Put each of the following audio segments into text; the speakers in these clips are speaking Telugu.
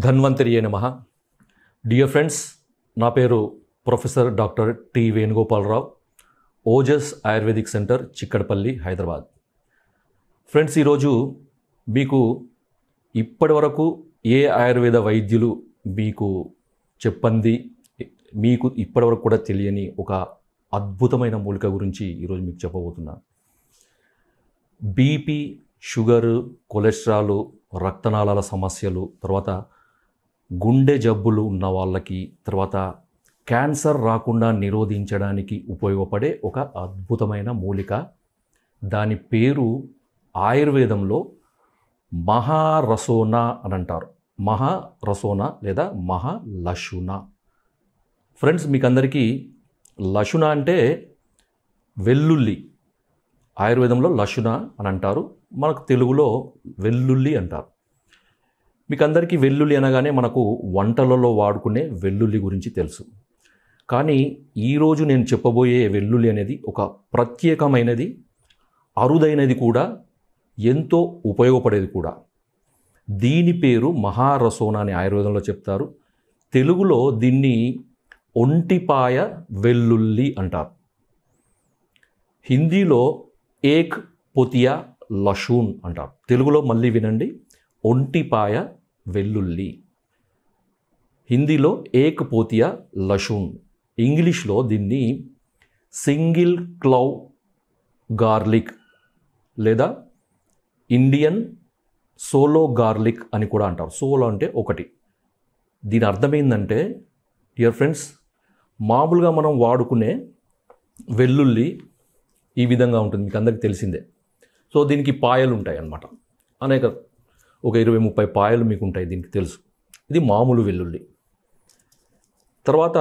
ధన్వంతరియే నమః. డియర్ ఫ్రెండ్స్, నా పేరు professor doctor T Venugopala Rao, Ojas Ayurvedic centre, Chikkadpally, Hyderabad. Friends, ఈరోజు మీకు ఇప్పటివరకు ఏ ఆయుర్వేద వైద్యులు మీకు చెప్పంది, మీకు ఇప్పటివరకు కూడా తెలియని ఒక అద్భుతమైన మూలిక గురించి ఈరోజు మీకు చెప్పబోతున్నాను. బీపీ, షుగరు, కొలెస్ట్రాల్, రక్తనాళాల సమస్యలు, తర్వాత గుండె జబ్బులు ఉన్న వాళ్ళకి, తర్వాత క్యాన్సర్ రాకుండా నిరోధించడానికి ఉపయోగపడే ఒక అద్భుతమైన మూలిక. దాని పేరు ఆయుర్వేదంలో మహారసోనా అని అంటారు. మహారసోనా లేదా మహాలశున. ఫ్రెండ్స్, మీకు అందరికీ లశున అంటే వెల్లుల్లి. ఆయుర్వేదంలో లశున అని అంటారు, మనకు తెలుగులో వెల్లుల్లి అంటారు. మీకు అందరికీ వెల్లుల్లి అనగానే మనకు వంటలలో వాడుకునే వెల్లుల్లి గురించి తెలుసు. కానీ ఈరోజు నేను చెప్పబోయే వెల్లుల్లి అనేది ఒక ప్రత్యేకమైనది, అరుదైనది కూడా, ఎంతో ఉపయోగపడేది కూడా. దీని పేరు మహారసోనా అని ఆయుర్వేదంలో చెప్తారు. తెలుగులో దీన్ని ఒంటిపాయ వెల్లుల్లి అంటారు. హిందీలో ఏక్ పోతియా లషూన్ అంటారు. తెలుగులో మళ్ళీ వినండి, ఒంటిపాయ వెల్లుల్లి. హిందీలో ఏక్ పోతియా లషూన్. ఇంగ్లీష్లో దీన్ని సింగిల్ క్లౌ గార్లిక్ లేదా ఇండియన్ సోలో గార్లిక్ అని కూడా అంటారు. సోలో అంటే ఒకటి. దీని అర్థం ఏంటంటే, డియర్ ఫ్రెండ్స్, మామూలుగా మనం వాడుకునే వెల్లుల్లి ఈ విధంగా ఉంటుంది, మీకు అందరికీ తెలిసిందే. సో దీనికి పాయలు ఉంటాయి అన్నమాట, అనేక ఒక 20-30 పాయలు మీకు ఉంటాయి, దీనికి తెలుసు. ఇది మామూలు వెల్లుల్లి. తర్వాత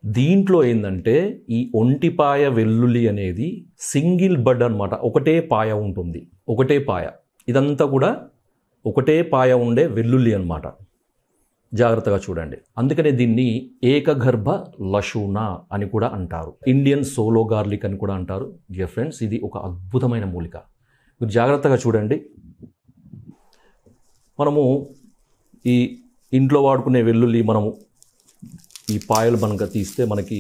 దీంట్లో ఏంటంటే, ఈ ఒంటిపాయ వెల్లుల్లి అనేది సింగిల్ బడ్ అన్నమాట. ఒకటే పాయ ఉంటుంది, ఒకటే పాయ. ఇదంతా కూడా ఒకటే పాయ ఉండే వెల్లుల్లి అన్నమాట. జాగ్రత్తగా చూడండి. అందుకనే దీన్ని ఏకగర్భ లశూన అని కూడా అంటారు. ఇండియన్ సోలో గార్లిక్ అని కూడా అంటారు. డియర్ ఫ్రెండ్స్, ఇది ఒక అద్భుతమైన మూలిక. మీరు జాగ్రత్తగా చూడండి. మనము ఈ ఇంట్లో వాడుకునే వెల్లుల్లి, మనము ఈ పాయలు మనకు తీస్తే మనకి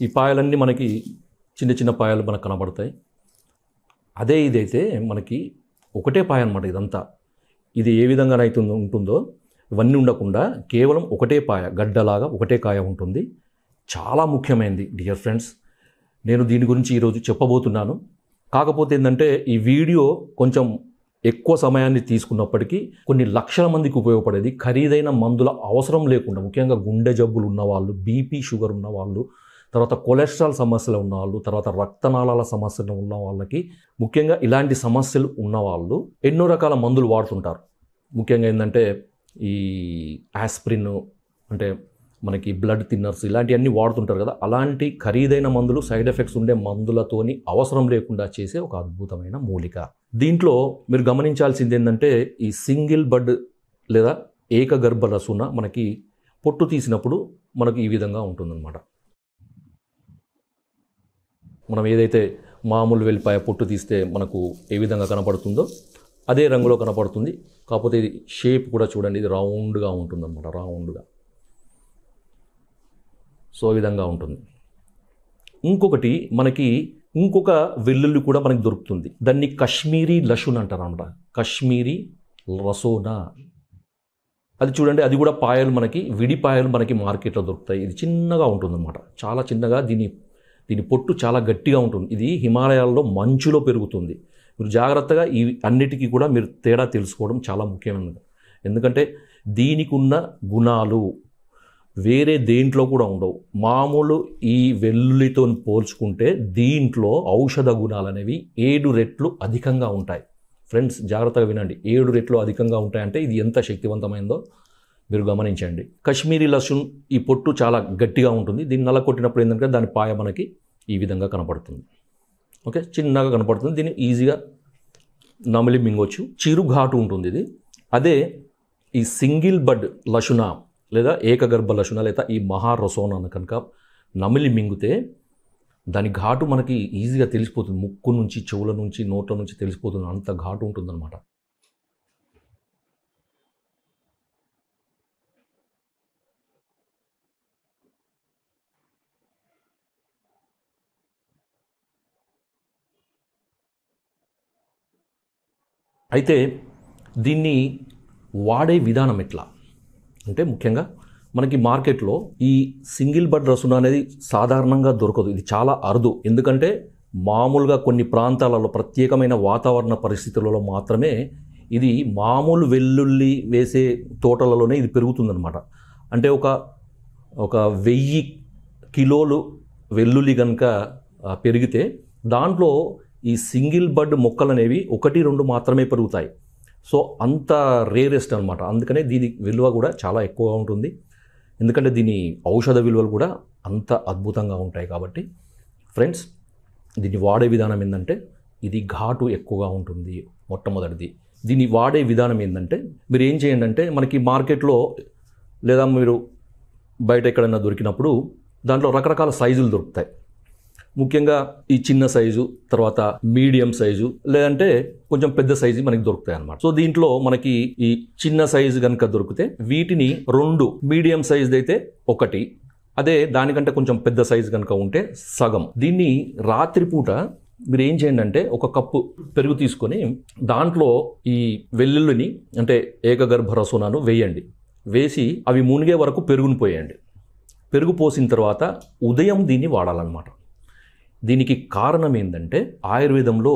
ఈ పాయలన్నీ మనకి చిన్న చిన్న పాయలు మనకు కనబడతాయి. అదే ఇదైతే మనకి ఒకటే పాయ అనమాట. ఇదంతా ఇది ఏ విధంగా అయితే ఉంటుందో ఇవన్నీ ఉండకుండా కేవలం ఒకటే పాయ, గడ్డలాగా ఒకటే కాయ ఉంటుంది. చాలా ముఖ్యమైనది డియర్ ఫ్రెండ్స్. నేను దీని గురించి ఈరోజు చెప్పబోతున్నాను. కాకపోతే ఏంటంటే, ఈ వీడియో కొంచెం ఎక్కువ సమయాన్ని తీసుకున్నప్పటికీ కొన్ని లక్షల మందికి ఉపయోగపడేది. ఖరీదైన మందుల అవసరం లేకుండా, ముఖ్యంగా గుండె జబ్బులు ఉన్నవాళ్ళు, బీపీ షుగర్ ఉన్నవాళ్ళు, తర్వాత కొలెస్ట్రాల్ సమస్యలు ఉన్నవాళ్ళు, తర్వాత రక్తనాళాల సమస్యలు ఉన్న వాళ్ళకి, ముఖ్యంగా ఇలాంటి సమస్యలు ఉన్నవాళ్ళు ఎన్నో రకాల మందులు వాడుతుంటారు. ముఖ్యంగా ఏంటంటే, ఈ ఆస్ప్రిన్ అంటే మనకి బ్లడ్ థిన్నర్స్ ఇలాంటివన్నీ వాడుతుంటారు కదా. అలాంటి ఖరీదైన మందులు, సైడ్ ఎఫెక్ట్స్ ఉండే మందులతోని అవసరం లేకుండా చేసే ఒక అద్భుతమైన మూలిక. దీంట్లో మీరు గమనించాల్సింది ఏంటంటే, ఈ సింగిల్ బడ్ లేదా ఏకగర్భ లశున మనకి పొట్టు తీసినప్పుడు మనకి ఈ విధంగా ఉంటుందన్నమాట. మనం ఏదైతే మామూలు వెల్లిపాయ పొట్టు తీస్తే మనకు ఏ విధంగా కనపడుతుందో అదే రంగులో కనపడుతుంది. కాకపోతే ఇది షేప్ కూడా చూడండి, ఇది రౌండ్గా ఉంటుందన్నమాట, రౌండ్గా. సో ఈ విధంగా ఉంటుంది. ఇంకొకటి మనకి ఇంకొక వెల్లుల్లి కూడా మనకి దొరుకుతుంది. దాన్ని కశ్మీరీ లశున్ అంటారు అన్నమాట. కశ్మీరీ రసోనా. అది చూడండి, అది కూడా పాయలు మనకి, విడి పాయలు మనకి మార్కెట్లో దొరుకుతాయి. ఇది చిన్నగా ఉంటుందన్నమాట, చాలా చిన్నగా. దీని పొట్టు చాలా గట్టిగా ఉంటుంది. ఇది హిమాలయాల్లో మంచులో పెరుగుతుంది. మీరు జాగ్రత్తగా ఈ అన్నిటికీ కూడా మీరు తేడా తెలుసుకోవడం చాలా ముఖ్యమైనది. ఎందుకంటే దీనికి ఉన్న గుణాలు వేరే దేంట్లో కూడా ఉండవు. మామూలు ఈ వెల్లుల్లితో పోల్చుకుంటే దీంట్లో ఔషధ గుణాలు అనేవి 7 రెట్లు అధికంగా ఉంటాయి. ఫ్రెండ్స్, జాగ్రత్తగా వినండి. 7 రెట్లు అధికంగా ఉంటాయంటే ఇది ఎంత శక్తివంతమైందో మీరు గమనించండి. కశ్మీరీ లశున్ ఈ పొట్టు చాలా గట్టిగా ఉంటుంది. దీన్ని నల్లకొట్టినప్పుడు ఏంటంటే దాని పాయ మనకి ఈ విధంగా కనపడుతుంది. ఓకే, చిన్నగా కనపడుతుంది. దీన్ని ఈజీగా నమిలి మింగొచ్చు. చిరుఘాటు ఉంటుంది ఇది. అదే ఈ సింగిల్ బడ్ లశున లేదా ఏకగర్భ లశున లేదా ఈ మహారసోనా కనుక నమిలి మింగితే దాని ఘాటు మనకి ఈజీగా తెలిసిపోతుంది. ముక్కు నుంచి, చెవుల నుంచి, నోట్ల నుంచి తెలిసిపోతుంది. అంత ఘాటు ఉంటుందన్నమాట. అయితే దీన్ని వాడే విధానం ఎట్లా అంటే, ముఖ్యంగా మనకి మార్కెట్లో ఈ సింగిల్ బడ్ రసున అనేది సాధారణంగా దొరకదు. ఇది చాలా అరుదు. ఎందుకంటే మామూలుగా కొన్ని ప్రాంతాలలో ప్రత్యేకమైన వాతావరణ పరిస్థితులలో మాత్రమే ఇది మామూలు వెల్లుల్లి వేసే తోటలలోనే ఇది పెరుగుతుందన్నమాట. అంటే ఒక 1000 కిలోలు వెల్లుల్లి కనుక పెరిగితే దాంట్లో ఈ సింగిల్ బడ్ మొక్కలు అనేవి 1-2 మాత్రమే పెరుగుతాయి. సో అంత రేరెస్ట్ అనమాట. అందుకనే దీని విలువ కూడా చాలా ఎక్కువగా ఉంటుంది. ఎందుకంటే దీని ఔషధ విలువలు కూడా అంత అద్భుతంగా ఉంటాయి. కాబట్టి ఫ్రెండ్స్, దీన్ని వాడే విధానం ఏంటంటే, ఇది ఘాటు ఎక్కువగా ఉంటుంది. మొట్టమొదటిది దీన్ని వాడే విధానం ఏంటంటే, మీరు ఏం చేయండి అంటే, మనకి మార్కెట్లో లేదా మీరు బయట ఎక్కడైనా దొరికినప్పుడు దాంట్లో రకరకాల సైజులు దొరుకుతాయి. ముఖ్యంగా ఈ చిన్న సైజు, తర్వాత మీడియం సైజు, లేదంటే కొంచెం పెద్ద సైజు మనకి దొరుకుతాయి అన్నమాట. సో దీంట్లో మనకి ఈ చిన్న సైజు కనుక దొరికితే వీటిని 2, మీడియం సైజు అయితే 1, అదే దానికంటే కొంచెం పెద్ద సైజు కనుక ఉంటే సగం. దీన్ని రాత్రిపూట మీరు ఏం చేయండి అంటే, ఒక కప్పు పెరుగు తీసుకొని దాంట్లో ఈ వెల్లుల్లిని అంటే ఏకగర్భ రసోనాను వేయండి. వేసి అవి మునిగే వరకు పెరుగును పోయండి. పెరుగు పోసిన తర్వాత ఉదయం దీన్ని వాడాలన్నమాట. దీనికి కారణం ఏంటంటే, ఆయుర్వేదంలో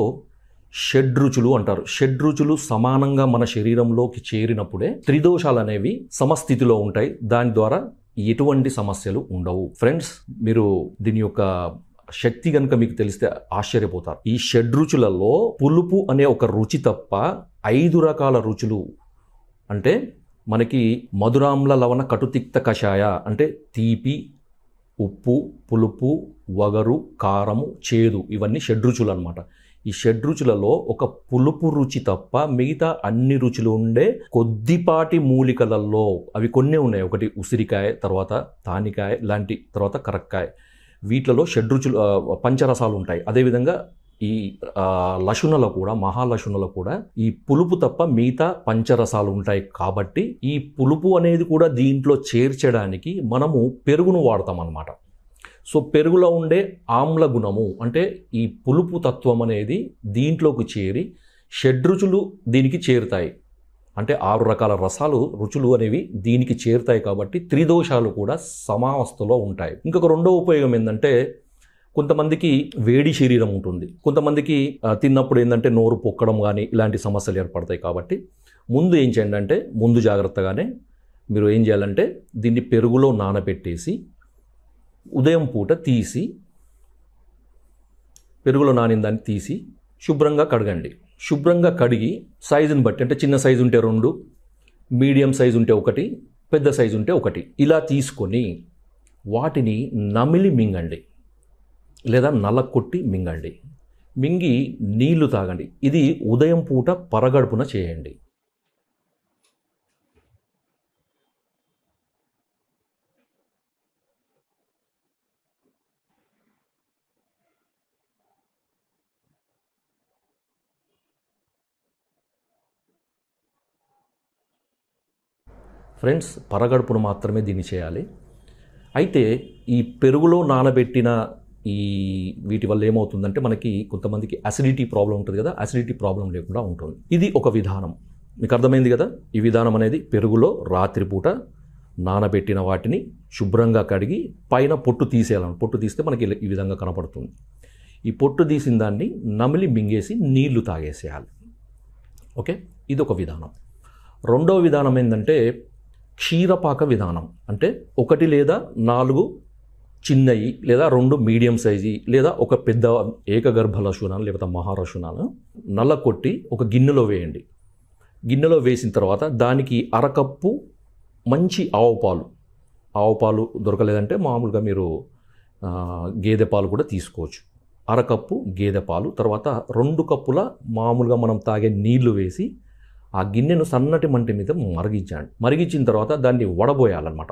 షడ్రుచులు అంటారు. షడ్రుచులు సమానంగా మన శరీరంలోకి చేరినప్పుడే త్రిదోషాలు అనేవి సమస్థితిలో ఉంటాయి. దాని ద్వారా ఎటువంటి సమస్యలు ఉండవు. ఫ్రెండ్స్, మీరు దీని యొక్క శక్తి కనుక మీకు తెలిస్తే ఆశ్చర్యపోతారు. ఈ షడ్రుచులలో పులుపు అనే ఒక రుచి తప్ప 5 రకాల రుచులు, అంటే మనకి మధురామ్ల లవణ కటుతిక్త కషాయ అంటే తీపి, ఉప్పు, పులుపు, వగరు, కారము, చేదు, ఇవన్నీ షడ్రుచులు అనమాట. ఈ షడ్రుచులలో ఒక పులుపు రుచి తప్ప మిగతా అన్ని రుచులు ఉండే కొద్దిపాటి మూలికలలో అవి కొన్ని ఉన్నాయి. ఒకటి ఉసిరికాయ, తర్వాత తానికాయ లాంటి, తర్వాత కరక్కాయ, వీటిలలో షడ్రుచులు పంచరసాలు ఉంటాయి. అదేవిధంగా ఈ లశునలో కూడా, మహాలశునలో కూడా ఈ పులుపు తప్ప మిగతా పంచరసాలు ఉంటాయి. కాబట్టి ఈ పులుపు అనేది కూడా దీంట్లో చేర్చడానికి మనము పెరుగును వాడతాం అన్నమాట. సో పెరుగులో ఉండే ఆమ్ల గుణము అంటే ఈ పులుపు తత్వం అనేది దీంట్లోకి చేరి షడ్రుచులు దీనికి చేరుతాయి. అంటే 6 రకాల రసాలు, రుచులు అనేవి దీనికి చేరుతాయి. కాబట్టి త్రిదోషాలు కూడా సమావస్థలో ఉంటాయి. ఇంకొక రెండో ఉపయోగం ఏంటంటే, కొంతమందికి వేడి శరీరం ఉంటుంది. కొంతమందికి తిన్నప్పుడు ఏంటంటే నోరు పొక్కడం కానీ ఇలాంటి సమస్యలు ఏర్పడతాయి. కాబట్టి ముందు ఏం చేయండి అంటే, ముందు జాగ్రత్తగానే మీరు ఏం చేయాలంటే, దీన్ని పెరుగులో నానబెట్టేసి ఉదయం పూట తీసి, పెరుగులో నానిన దాన్ని తీసి శుభ్రంగా కడగండి. శుభ్రంగా కడిగి సైజుని బట్టి, అంటే చిన్న సైజు ఉంటే 2, మీడియం సైజు ఉంటే 1, పెద్ద సైజు ఉంటే 1, ఇలా తీసుకొని వాటిని నమిలి మింగండి లేదా నలకొట్టి మింగండి. మింగి నీళ్లు తాగండి. ఇది ఉదయం పూట పరగడుపున చేయండి. ఫ్రెండ్స్, పరగడుపును మాత్రమే దీన్ని చేయాలి. అయితే ఈ పెరుగులో నానబెట్టిన ఈ వీటి వల్ల ఏమవుతుందంటే, మనకి కొంతమందికి అసిడిటీ ప్రాబ్లం ఉంటుంది కదా, అసిడిటీ ప్రాబ్లం లేకుండా ఉంటుంది. ఇది ఒక విధానం. మీకు అర్థమైంది కదా. ఈ విధానం అనేది పెరుగులో రాత్రిపూట నానబెట్టిన వాటిని శుభ్రంగా కడిగి పైన పొట్టు తీసేయాలని. పొట్టు తీస్తే మనకి ఈ విధంగా కనపడుతుంది. ఈ పొట్టు తీసిన దాన్ని నమిలి మింగేసి నీళ్లు తాగేసేయాలి. ఓకే, ఇది ఒక విధానం. రెండో విధానం ఏంటంటే క్షీరపాక విధానం. అంటే 1 లేదా 4 చిన్నవి లేదా 2 మీడియం సైజు లేదా ఒక పెద్ద ఏకగర్భ లశునాలు లేకపోతే మహారశునాలు నల్లకొట్టి ఒక గిన్నెలో వేయండి. గిన్నెలో వేసిన తర్వాత దానికి అరకప్పు మంచి ఆవు పాలు దొరకలేదంటే మామూలుగా మీరు గేదె పాలు కూడా తీసుకోవచ్చు. అరకప్పు గేదె పాలు, తర్వాత 2 కప్పుల మామూలుగా మనం తాగే నీళ్లు వేసి ఆ గిన్నెను సన్నటి మంట మీద మరిగించండి. మరిగించిన తర్వాత దాన్ని వడబోయాలన్నమాట.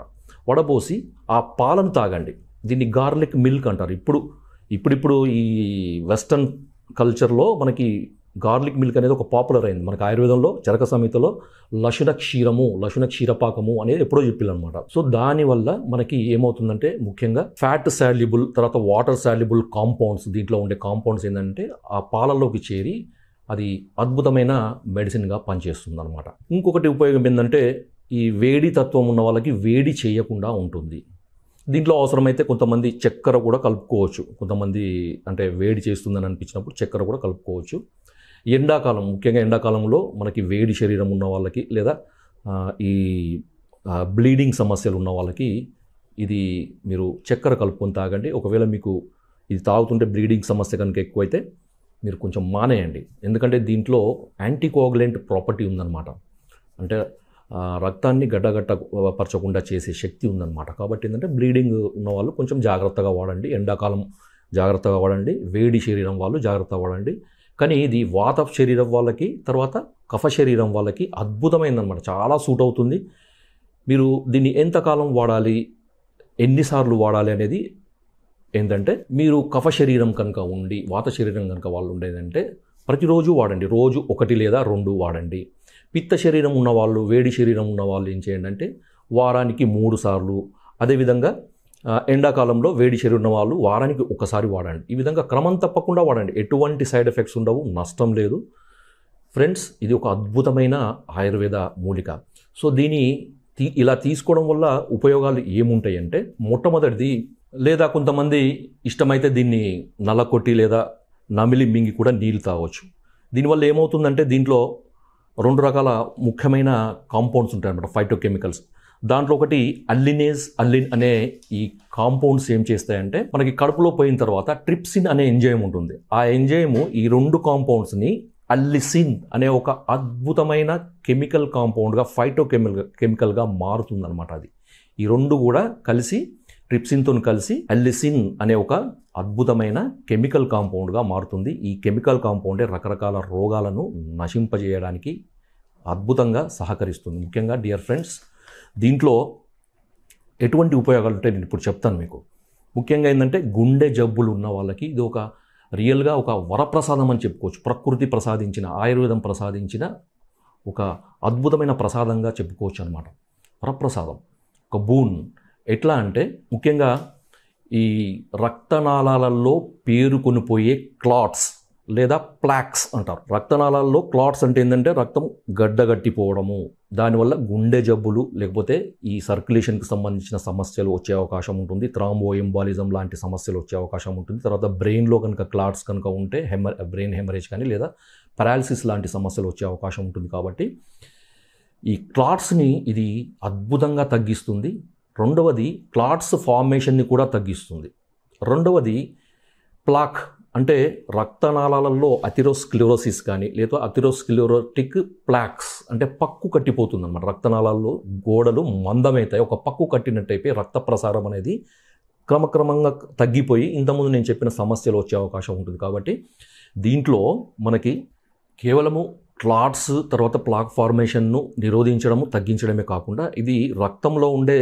వడబోసి ఆ పాలను తాగండి. దీన్ని గార్లిక్ మిల్క్ అంటారు. ఇప్పుడిప్పుడు ఈ వెస్టర్న్ కల్చర్లో మనకి గార్లిక్ మిల్క్ అనేది ఒక పాపులర్ అయింది. మనకి ఆయుర్వేదంలో చరక సంహితలో లశున క్షీరము, లశున క్షీరపాకము అనేది ఎప్పుడో చెప్పారనమాట. సో దానివల్ల మనకి ఏమవుతుందంటే ముఖ్యంగా ఫ్యాట్ సాల్యుబుల్, తర్వాత వాటర్ సాల్యుబుల్ కాంపౌండ్స్, దీంట్లో ఉండే కాంపౌండ్స్ ఏంటంటే ఆ పాలల్లోకి చేరి అది అద్భుతమైన మెడిసిన్గా పనిచేస్తుంది అనమాట. ఇంకొకటి ఉపయోగం ఏంటంటే ఈ వేడి తత్వం ఉన్న వాళ్ళకి వేడి చేయకుండా ఉంటుంది. దీంట్లో అవసరమైతే కొంతమంది చక్కెర కూడా కలుపుకోవచ్చు. కొంతమంది అంటే వేడి చేస్తుందని అనిపించినప్పుడు చక్కెర కూడా కలుపుకోవచ్చు. ఎండాకాలం, ముఖ్యంగా ఎండాకాలంలో మనకి వేడి శరీరం ఉన్న వాళ్ళకి లేదా ఈ బ్లీడింగ్ సమస్యలు ఉన్న వాళ్ళకి ఇది మీరు చక్కెర కలుపుకొని తాగండి. ఒకవేళ మీకు ఇది తాగుతుంటే బ్లీడింగ్ సమస్య కనుక ఎక్కువైతే మీరు కొంచెం మానేయండి. ఎందుకంటే దీంట్లో యాంటీకోగులెంట్ ప్రాపర్టీ ఉందన్నమాట. అంటే రక్తాన్ని గడ్డగట్టపరచకుండా చేసే శక్తి ఉందన్నమాట. కాబట్టి ఏంటంటే బ్లీడింగ్ ఉన్నవాళ్ళు కొంచెం జాగ్రత్తగా వాడండి. ఎండాకాలం జాగ్రత్తగా వాడండి. వేడి శరీరం వాళ్ళు జాగ్రత్తగా వాడండి. కానీ ఇది వాత శరీరం వాళ్ళకి, తర్వాత కఫ శరీరం వాళ్ళకి అద్భుతమైందనమాట. చాలా సూట్ అవుతుంది. మీరు దీన్ని ఎంతకాలం వాడాలి, ఎన్నిసార్లు వాడాలి అనేది ఏంటంటే, మీరు కఫ శరీరం కనుక ఉండి వాత శరీరం కనుక వాళ్ళు ఉండేదంటే ప్రతిరోజు వాడండి. రోజు 1 లేదా 2 వాడండి. పిత్త శరీరం ఉన్నవాళ్ళు, వేడి శరీరం ఉన్నవాళ్ళు ఏం చేయండి అంటే వారానికి 3 సార్లు. అదేవిధంగా ఎండాకాలంలో వేడి శరీరం ఉన్న వాళ్ళు వారానికి 1 సారి వాడండి. ఈ విధంగా క్రమం తప్పకుండా వాడండి. ఎటువంటి సైడ్ ఎఫెక్ట్స్ ఉండవు, నష్టం లేదు. ఫ్రెండ్స్, ఇది ఒక అద్భుతమైన ఆయుర్వేద మూలిక. సో దీన్ని ఇలా తీసుకోవడం వల్ల ఉపయోగాలు ఏముంటాయి అంటే, మొట్టమొదటిది, లేదా కొంతమంది ఇష్టమైతే దీన్ని నల్లకొట్టి లేదా నమిలి మింగి కూడా నీళ్ళు తాగవచ్చు. దీనివల్ల ఏమవుతుందంటే దీంట్లో 2 రకాల ముఖ్యమైన కాంపౌండ్స్ ఉంటాయన్నమాట, ఫైటోకెమికల్స్. దాంట్లో ఒకటి అల్లిన్ అనే ఈ కాంపౌండ్స్ ఏం చేస్తాయంటే మనకి కడుపులో పోయిన తర్వాత ట్రిప్సిన్ అనే ఎంజైమ్ ఉంటుంది. ఆ ఎంజైమ్ ఈ 2 కాంపౌండ్స్ని అల్లిసిన్ అనే ఒక అద్భుతమైన కెమికల్ కాంపౌండ్గా, కెమికల్గా మారుతుందన్నమాట. అది ఈ 2 కూడా కలిసి ట్రిప్సిన్తో కలిసి అల్లిసిన్ అనే ఒక అద్భుతమైన కెమికల్ కాంపౌండ్గా మారుతుంది. ఈ కెమికల్ కాంపౌండే రకరకాల రోగాలను నశింపజేయడానికి అద్భుతంగా సహకరిస్తుంది. ముఖ్యంగా డియర్ ఫ్రెండ్స్, దీంట్లో ఎటువంటి ఉపయోగాలు ఉంటాయి నేను ఇప్పుడు చెప్తాను మీకు. ముఖ్యంగా ఏంటంటే గుండె జబ్బులు ఉన్న వాళ్ళకి ఇది ఒక రియల్గా ఒక వరప్రసాదం అని చెప్పుకోవచ్చు. ప్రకృతి ప్రసాదించిన, ఆయుర్వేదం ప్రసాదించిన ఒక అద్భుతమైన ప్రసాదంగా చెప్పుకోవచ్చు అనమాట. వరప్రసాదం, ఒక బూన్. ఎట్లా అంటే ముఖ్యంగా ఈ రక్తనాళాలలో పేరుకొనిపోయే క్లాట్స్ లేదా ప్లాక్స్ అంటారు. రక్తనాళాల్లో క్లాట్స్ అంటే ఏంటంటే రక్తం గడ్డగట్టిపోవడము, దానివల్ల గుండె జబ్బులు లేకపోతే ఈ సర్క్యులేషన్కి సంబంధించిన సమస్యలు వచ్చే అవకాశం ఉంటుంది. థ్రాంబో ఎంబాలిజం లాంటి సమస్యలు వచ్చే అవకాశం ఉంటుంది. తర్వాత బ్రెయిన్లో కనుక క్లాట్స్ కనుక ఉంటే బ్రెయిన్ హెమరేజ్ కానీ లేదా పారాలిసిస్ లాంటి సమస్యలు వచ్చే అవకాశం ఉంటుంది. కాబట్టి ఈ క్లాట్స్ని ఇది అద్భుతంగా తగ్గిస్తుంది. రెండవది క్లాట్స్ ఫార్మేషన్ని కూడా తగ్గిస్తుంది. రెండవది ప్లాక్ అంటే రక్తనాళాలలో అథెరోస్క్లెరోసిస్ కానీ లేదా అథెరోస్క్లెరోటిక్ ప్లాక్స్ అంటే పక్కు కట్టిపోతుంది అన్నమాట. రక్తనాళాల్లో గోడలు మందమవుతాయి, ఒక పక్కు కట్టినట్టయిపోయి రక్త ప్రసారం అనేది క్రమక్రమంగా తగ్గిపోయి ఇంతకుముందు నేను చెప్పిన సమస్యలు వచ్చే అవకాశం ఉంటుంది. కాబట్టి దీంట్లో మనకి కేవలము క్లాట్స్ తర్వాత ప్లాక్ ఫార్మేషన్ను నిరోధించడము, తగ్గించడమే కాకుండా ఇది రక్తంలో ఉండే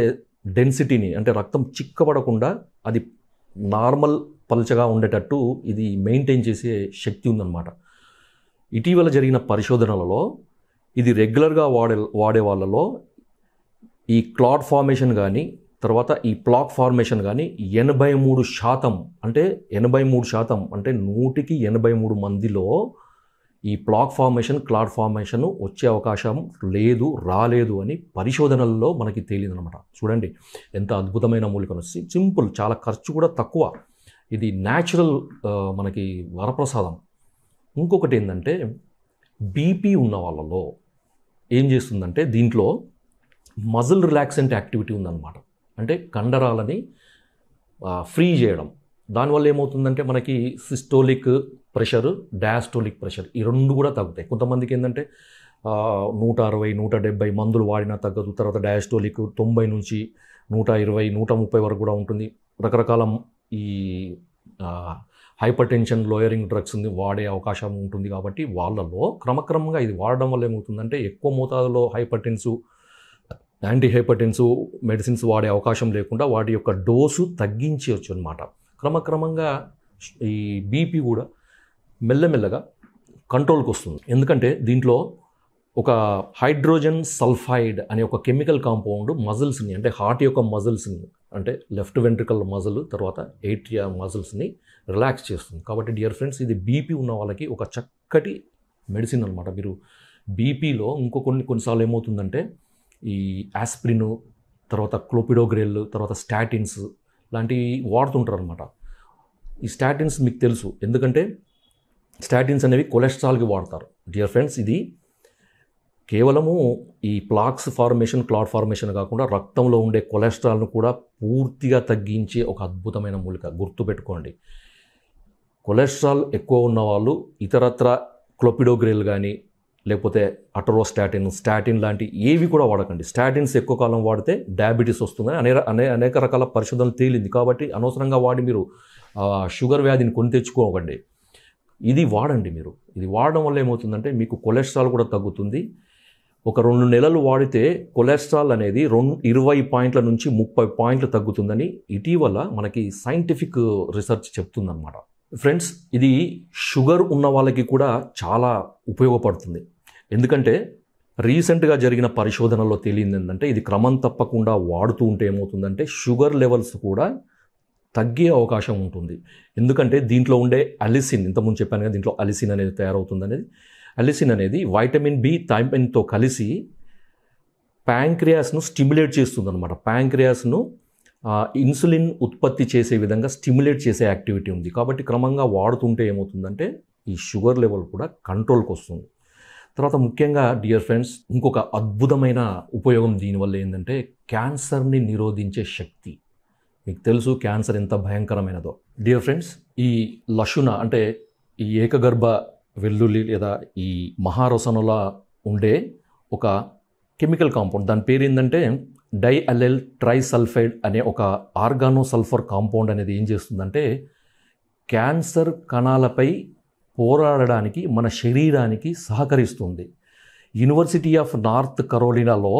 డెన్సిటీని అంటే రక్తం చిక్కబడకుండా అది నార్మల్ పలుచగా ఉండేటట్టు ఇది మెయింటైన్ చేసే శక్తి ఉందన్నమాట. ఇటీవల జరిగిన పరిశోధనలలో ఇది రెగ్యులర్గా వాడే వాళ్ళలో ఈ క్లాట్ ఫార్మేషన్ కానీ తర్వాత ఈ ప్లాక్ ఫార్మేషన్ కానీ 83% అంటే 83% అంటే 100కి 83 మందిలో ఈ ప్లాక్ ఫార్మేషన్, క్లాట్ ఫార్మేషన్ వచ్చే అవకాశం లేదు, రాలేదు అని పరిశోధనల్లో మనకి తేలిందనమాట. చూడండి ఎంత అద్భుతమైన మూలికను. సింపుల్, చాలా ఖర్చు కూడా తక్కువ. ఇది న్యాచురల్ మనకి వరప్రసాదం. ఇంకొకటి ఏంటంటే బీపీ ఉన్న వాళ్ళలో ఏం చేస్తుందంటే దీంట్లో మజిల్ రిలాక్సెంట్ యాక్టివిటీ ఉందన్నమాట. అంటే కండరాలని ఫ్రీ చేయడం. దానివల్ల ఏమవుతుందంటే మనకి సిస్టోలిక్ ప్రెషర్, డయాస్టోలిక్ ప్రెషర్ ఈ 2 కూడా తగ్గుతాయి. కొంతమందికి ఏంటంటే 160, 170 మందులు వాడినా తగ్గదు. తర్వాత డయాస్టోలిక్ 90 నుంచి 120, 130 వరకు కూడా ఉంటుంది. రకరకాల ఈ హైపర్ టెన్షన్ లోయరింగ్ డ్రగ్స్ వాడే అవకాశం ఉంటుంది. కాబట్టి వాళ్ళలో క్రమక్రమంగా ఇది వాడడం వల్ల ఏమవుతుందంటే ఎక్కువ మోతాదులో యాంటీ హైపర్టెన్సివ్ మెడిసిన్స్ వాడే అవకాశం లేకుండా వాటి యొక్క డోసు తగ్గించవచ్చు అనమాట. క్రమక్రమంగా ఈ బీపీ కూడా మెల్లమెల్లగా కంట్రోల్కి వస్తుంది. ఎందుకంటే దీంట్లో ఒక హైడ్రోజన్ సల్ఫైడ్ అనే ఒక కెమికల్ కాంపౌండ్ మజిల్స్ని, అంటే హార్ట్ యొక్క మజిల్స్ని, అంటే లెఫ్ట్ వెంట్రికల్ మజిల్ తర్వాత ఏట్రియా మజిల్స్ని రిలాక్స్ చేస్తుంది. కాబట్టి డియర్ ఫ్రెండ్స్, ఇది బీపీ ఉన్న వాళ్ళకి ఒక చక్కటి మెడిసిన్ అనమాట. మీరు బీపీలో కొన్నిసార్లు ఏమవుతుందంటే ఈ ఆస్ప్రిన్, తర్వాత క్లోపిడోగ్రెల్, తర్వాత స్టాటిన్స్ లాంటివి వాడుతుంటారు అనమాట. ఈ స్టాటిన్స్ మీకు తెలుసు, ఎందుకంటే స్టాటిన్స్ అనేవి కొలెస్ట్రాల్కి వాడతారు. డియర్ ఫ్రెండ్స్, ఇది కేవలము ఈ ప్లాక్స్ ఫార్మేషన్, క్లాట్ ఫార్మేషన్ కాకుండా రక్తంలో ఉండే కొలెస్ట్రాల్ను కూడా పూర్తిగా తగ్గించే ఒక అద్భుతమైన మూలిక. గుర్తుపెట్టుకోండి, కొలెస్ట్రాల్ ఎక్కువ ఉన్న వాళ్ళు ఇతరత్ర క్లోపిడోగ్రెల్ కానీ లేకపోతే అటరోస్టాటిన్, స్టాటిన్ లాంటి ఏవి కూడా వాడకండి. స్టాటిన్స్ ఎక్కువ కాలం వాడితే డయాబెటీస్ వస్తుందని అనేక రకాల పరిశోధనలు తేలింది. కాబట్టి అనవసరంగా వాడి మీరు షుగర్ వ్యాధిని కొని తెచ్చుకోకండి. ఇది వాడండి. మీరు ఇది వాడడం వల్ల ఏమవుతుందంటే మీకు కొలెస్ట్రాల్ కూడా తగ్గుతుంది. ఒక 2 నెలలు వాడితే కొలెస్ట్రాల్ అనేది 20 పాయింట్ల నుంచి 30 పాయింట్లు తగ్గుతుందని ఇటీవల మనకి సైంటిఫిక్ రీసెర్చ్ చెప్తుందన్నమాట. ఫ్రెండ్స్, ఇది షుగర్ ఉన్న వాళ్ళకి కూడా చాలా ఉపయోగపడుతుంది. ఎందుకంటే రీసెంట్గా జరిగిన పరిశోధనలో తేలింది ఏంటంటే ఇది క్రమం తప్పకుండా వాడుతూ ఉంటే ఏమవుతుందంటే షుగర్ లెవెల్స్ కూడా తగ్గే అవకాశం ఉంటుంది. ఎందుకంటే దీంట్లో ఉండే అలిసిన్, ఇంతకుముందు చెప్పాను కదా, దీంట్లో అలిసిన్ అనేది తయారవుతుంది అనేది. అలిసిన్ అనేది వైటమిన్ బి థైమిన్తో కలిసి ప్యాంక్రియాస్ను స్టిమ్యులేట్ చేస్తుంది అనమాట. ప్యాంక్రియాస్ను ఇన్సులిన్ ఉత్పత్తి చేసే విధంగా స్టిమ్యులేట్ చేసే యాక్టివిటీ ఉంది. కాబట్టి క్రమంగా వాడుతుంటే ఏమవుతుందంటే ఈ షుగర్ లెవెల్ కూడా కంట్రోల్కి వస్తుంది. తర్వాత ముఖ్యంగా డియర్ ఫ్రెండ్స్, ఇంకొక అద్భుతమైన ఉపయోగం దీనివల్ల ఏంటంటే క్యాన్సర్ని నిరోధించే శక్తి. మీకు తెలుసు క్యాన్సర్ ఎంత భయంకరమైనదో. డియర్ ఫ్రెండ్స్, ఈ లశున అంటే ఈ ఏకగర్భ వెల్లుల్లి లేదా ఈ మహారసనలా ఉండే ఒక కెమికల్ కాంపౌండ్, దాని పేరు ఏంటంటే డైఅలెల్ ట్రైసల్ఫైడ్ అనే ఒక ఆర్గానోసల్ఫర్ కాంపౌండ్ అనేది ఏం చేస్తుందంటే క్యాన్సర్ కణాలపై పోరాడడానికి మన శరీరానికి సహకరిస్తుంది. యూనివర్సిటీ ఆఫ్ నార్త్ కరోలినాలో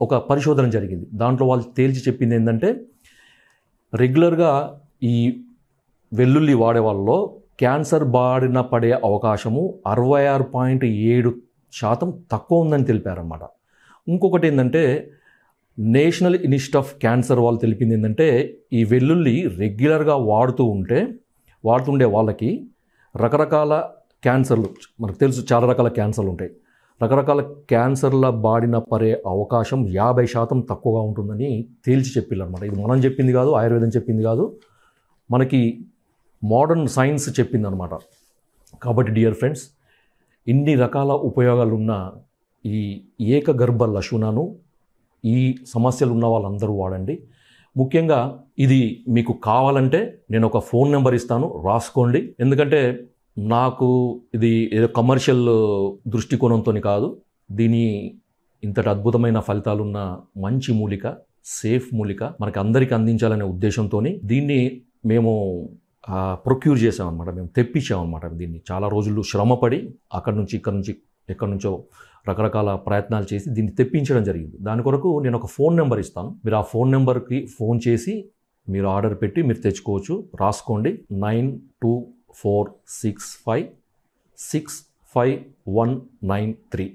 ఒక పరిశోధన జరిగింది. దాంట్లో వాళ్ళు తేల్చి చెప్పింది ఏంటంటే రెగ్యులర్గా ఈ వెల్లుల్లి వాడే వాళ్ళలో క్యాన్సర్ బారిన పడే అవకాశము 66.7% తక్కువ ఉందని తెలిపారన్నమాట. ఇంకొకటి ఏంటంటే నేషనల్ ఇన్స్టిట్యూట్ ఆఫ్ క్యాన్సర్ వాళ్ళు తెలిపింది ఏంటంటే ఈ వెల్లుల్లి రెగ్యులర్గా వాడుతుండే వాళ్ళకి రకరకాల క్యాన్సర్లు, మనకు తెలుసు చాలా రకాల క్యాన్సర్లు ఉంటాయి, రకరకాల క్యాన్సర్ల బారిన పడే అవకాశం 50% తక్కువగా ఉంటుందని తేల్చి చెప్పిల్లన్నమాట. ఇది మనం చెప్పింది కాదు, ఆయుర్వేదం చెప్పింది కాదు, మనకి మోడర్న్ సైన్స్ చెప్పిందనమాట. కాబట్టి డియర్ ఫ్రెండ్స్, ఇన్ని రకాల ఉపయోగాలున్న ఈ ఏకగర్భ లశునను ఈ సమస్యలు ఉన్న వాళ్ళందరూ వాడండి. ముఖ్యంగా ఇది మీకు కావాలంటే నేను ఒక ఫోన్ నెంబర్ ఇస్తాను, రాసుకోండి. ఎందుకంటే నాకు ఇది ఏదో కమర్షియల్ దృష్టికోణంతో కాదు, దీని ఇంతటి అద్భుతమైన ఫలితాలున్న మంచి మూలిక, సేఫ్ మూలిక మనకి అందరికీ అందించాలనే ఉద్దేశంతో దీన్ని మేము ప్రొక్యూర్ చేసామన్నమాట. మేము తెప్పించామన్నమాట. దీన్ని చాలా రోజులు శ్రమపడి అక్కడి నుంచి ఎక్కడి నుంచో రకరకాల ప్రయత్నాలు చేసి దీన్ని తెప్పించడం జరిగింది. దాని కొరకు నేను ఒక ఫోన్ నెంబర్ ఇస్తాను. మీరు ఆ ఫోన్ నెంబర్కి ఫోన్ చేసి మీరు ఆర్డర్ పెట్టి మీరు తెచ్చుకోవచ్చు. రాసుకోండి, 9246565193.